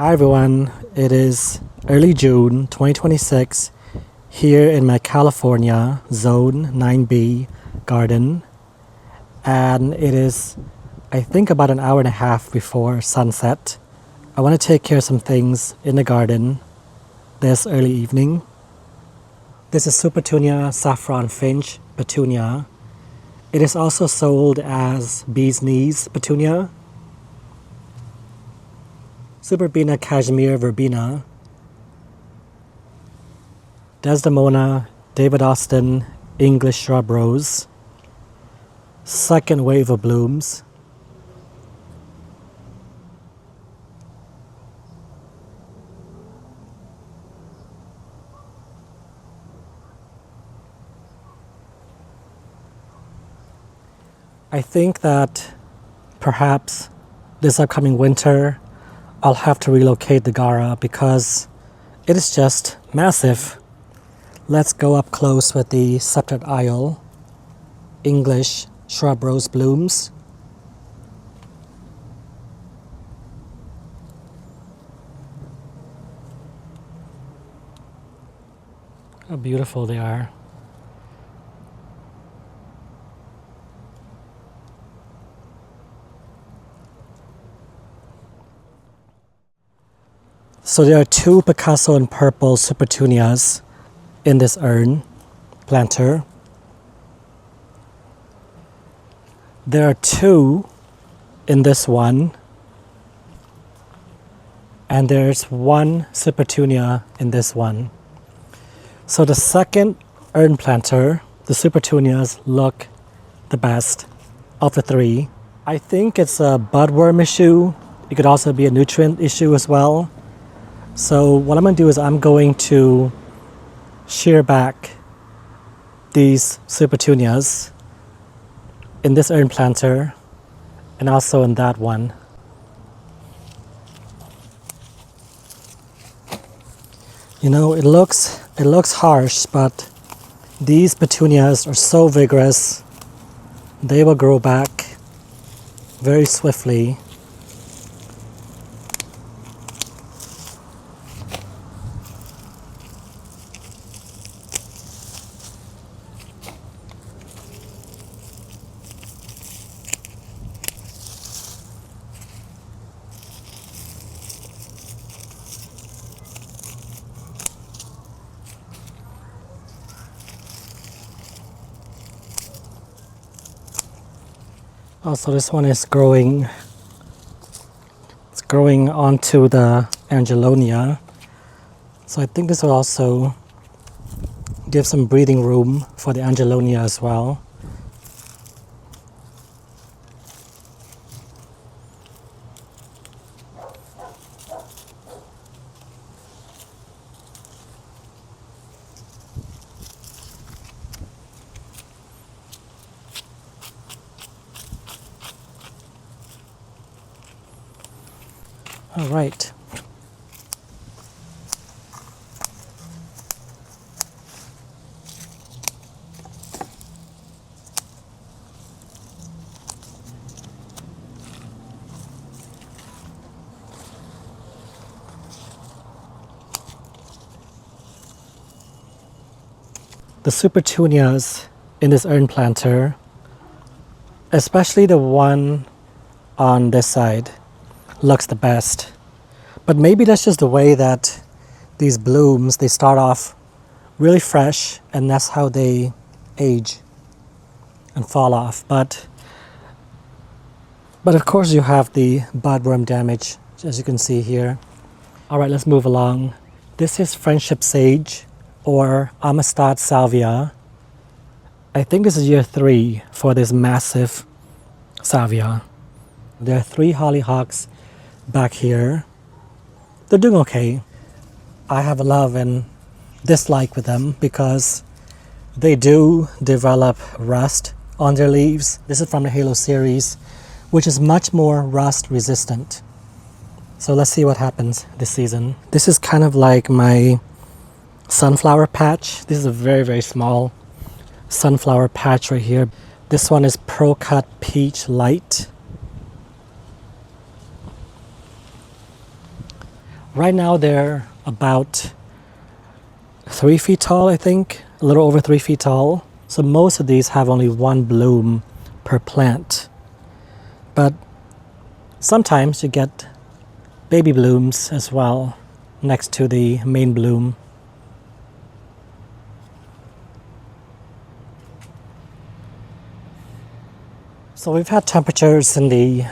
Hi everyone, it is early June 2026 here in my California Zone 9B garden, and it is I think about an hour and a half before sunset. I want to take care of some things in the garden this early evening. This is Supertunia saffron finch petunia. It is also sold as bee's knees petunia, Superbena cashmere verbena, Desdemona, David Austin, English shrub rose, second wave of blooms, I think that perhaps this upcoming winter I'll have to relocate the Gara because it is just massive. Let's go up close with the sceptred isle, English shrub rose blooms. How beautiful they are. So there are two Picasso and purple Supertunias in this urn planter. There are two in this one, and there's one Supertunia in this one. So the second urn planter, the Supertunias look the best of the three. I think it's a budworm issue. It could also be a nutrient issue as well. So what I'm going to do is I'm going to shear back these Supertunias in this urn planter and also in that one. You know, it looks harsh, but these petunias are so vigorous. They will grow back very swiftly. Also, this one is growing. It's growing onto the Angelonia. So I think this will also give some breathing room for the Angelonia as well. All right. The Supertunias in this urn planter, especially the one on this side, looks the best. But maybe that's just the way that these blooms, they start off really fresh and that's how they age and fall off. But of course you have the budworm damage, as you can see here. All right, let's move along. This is friendship sage or Amistad salvia. I think this is year 3 for this massive salvia. There are 3 hollyhocks back here. They're doing okay. I have a love and dislike with them because they do develop rust on their leaves. This is from the Halo series, which is much more rust resistant. So let's see what happens this season. This is kind of like my sunflower patch. This is a very, very small sunflower patch right here. This one is ProCut Peach Lite. Right now they're about 3 feet tall, I think, a little over 3 feet tall. So most of these have only one bloom per plant. But sometimes you get baby blooms as well next to the main bloom. So we've had temperatures in the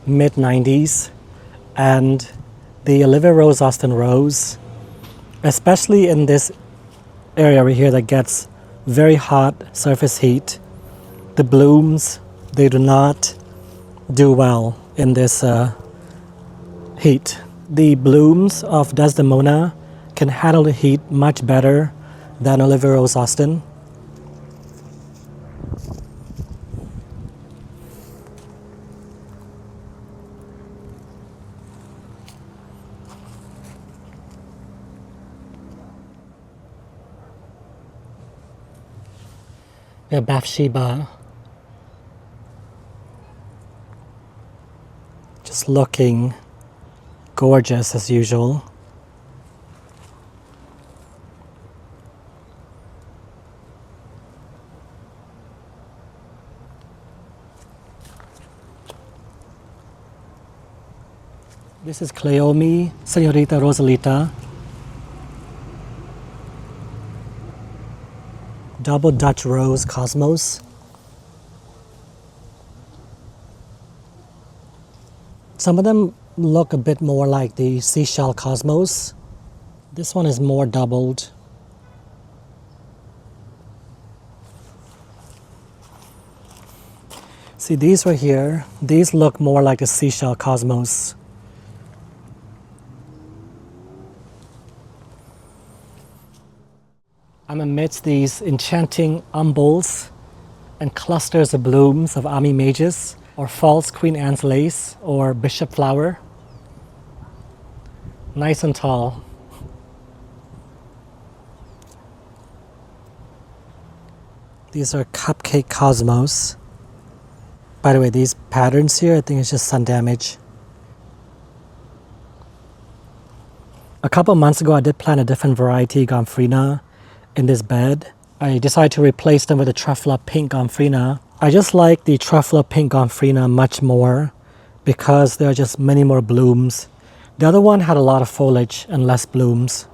mid 90s, and the Olivia Rose Austin Rose, especially in this area right here that gets very hot surface heat, the blooms, they do not do well in this heat. The blooms of Desdemona can handle the heat much better than Olivia Rose Austin. We have Bathsheba, just looking gorgeous as usual. This is Cleome, Senorita Rosalita. Double Dutch Rose Cosmos. Some of them look a bit more like the seashell Cosmos. This one is more doubled. See, these right here, these look more like the seashell Cosmos. I'm amidst these enchanting umbels and clusters of blooms of Ammi majus, or false Queen Anne's lace, or bishop flower. Nice and tall. These are cupcake cosmos. By the way, these patterns here, I think it's just sun damage. A couple months ago, I did plant a different variety Gomphrenas in this bed. I decided to replace them with a truffula pink Gomphrenas. I just like the truffula pink Gomphrenas much more because there are just many more blooms. The other one had a lot of foliage and less blooms.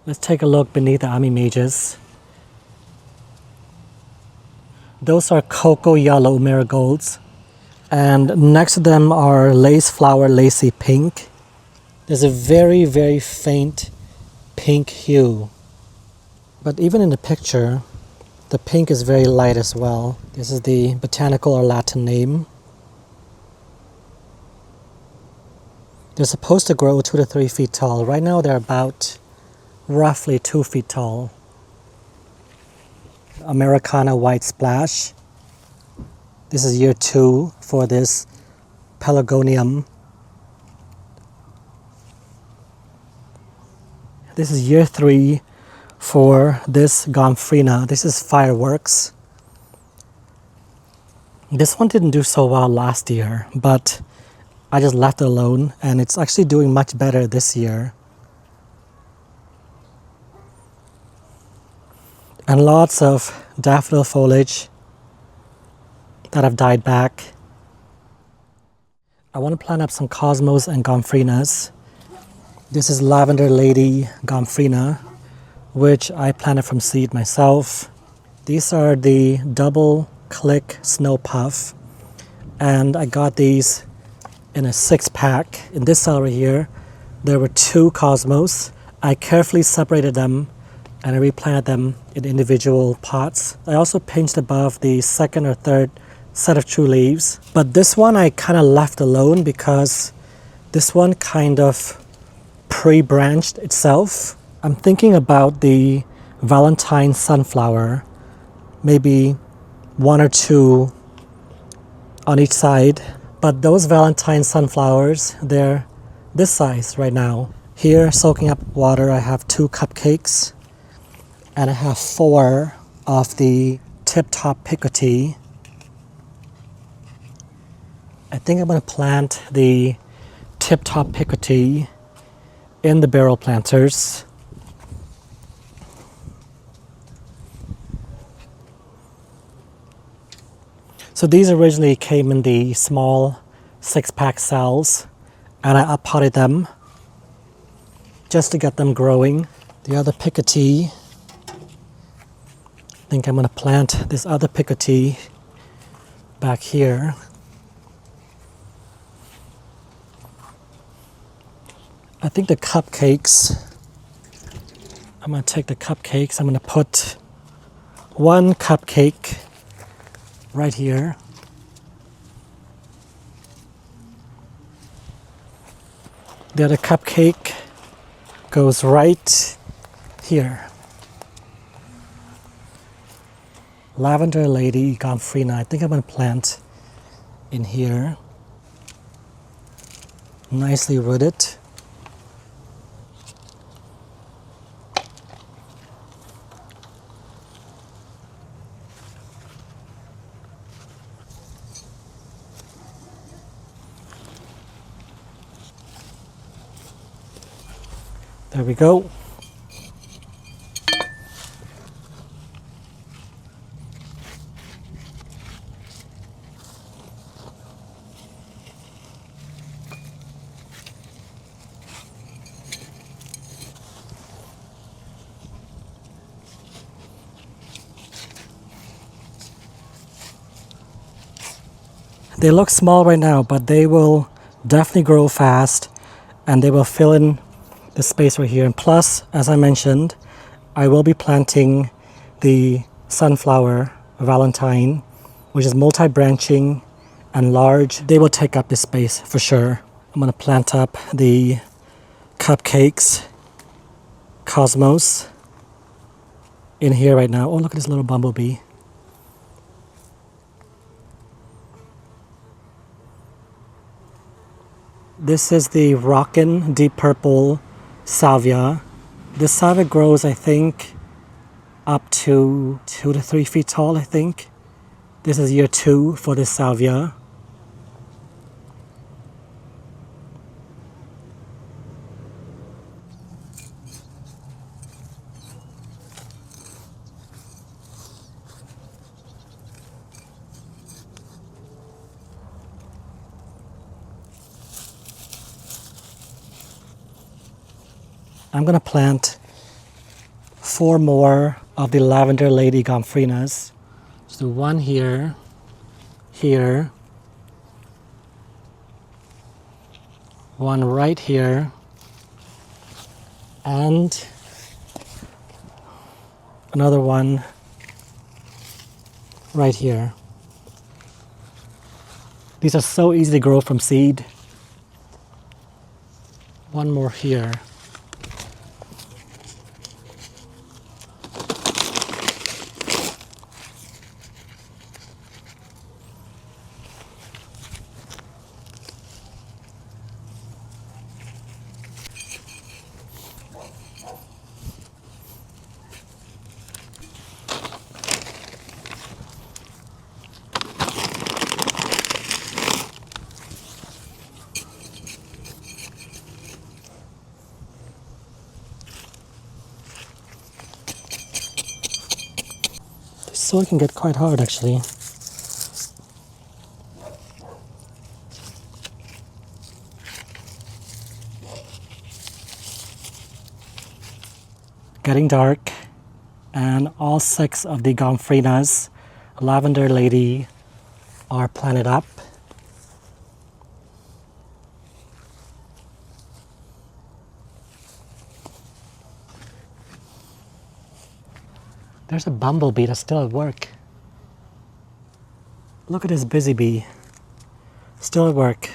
Let's take a look beneath the Ammi majus. Those are cocoa yellow marigolds, and next to them are lace flower lacy pink. There's a very, very faint pink hue. But even in the picture, the pink is very light as well. This is the botanical or Latin name. They're supposed to grow 2 to 3 feet tall. Right now they're about roughly 2 feet tall. Americana White Splash. This is year 2 for this pelargonium. This is year 3 for this Gomphrena. This is Fireworks. This one didn't do so well last year, but I just left it alone, and it's actually doing much better this year. And lots of daffodil foliage that have died back. I want to plant up some cosmos and Gomphenas. This is Lavender Lady Gomphrenas, which I planted from seed myself. These are the double click snow puff, and I got these in a 6-pack. In this cell right here, there were 2 cosmos. I carefully separated them and I replanted them in individual pots. I also pinched above the 2nd or 3rd set of true leaves. But this one I kind of left alone because this one kind of pre-branched itself. I'm thinking about the Valentine sunflower, maybe 1 or 2 on each side. But those Valentine sunflowers, they're this size right now. Here, soaking up water, I have 2 cupcakes, and I have 4 of the tip-top Picotee. I think I'm going to plant the tip-top Picotee in the barrel planters. So these originally came in the small 6-pack cells, and I up-potted them just to get them growing. The other Picotee, I think I'm going to plant this other Picotee back here. I think the Cupcakes, I'm going to take the Cupcakes, I'm going to put one cupcake right here. The other cupcake goes right here. Lavender Lady, Gomphrenas, I think I'm going to plant in here. Nicely rooted. There we go. They look small right now, but they will definitely grow fast and they will fill in the space right here. And plus, as I mentioned, I will be planting the sunflower Valentine, which is multi-branching and large. They will take up this space for sure. I'm going to plant up the Cupcakes Cosmos in here right now. Oh, look at this little bumblebee. This is the Rockin' Deep Purple Salvia. This salvia grows, I think, up to 2 to 3 feet tall, I think. This is year 2 for this salvia. I'm going to plant 4 more of the Lavender Lady Gomphrenias. So one here, here, one right here, and another one right here. These are so easy to grow from seed. One more here. So it can get quite hard actually. Getting dark, and all 6 of the Gomphrenias Lavender Lady are planted up. There's a bumblebee that's still at work. Look at this busy bee. Still at work.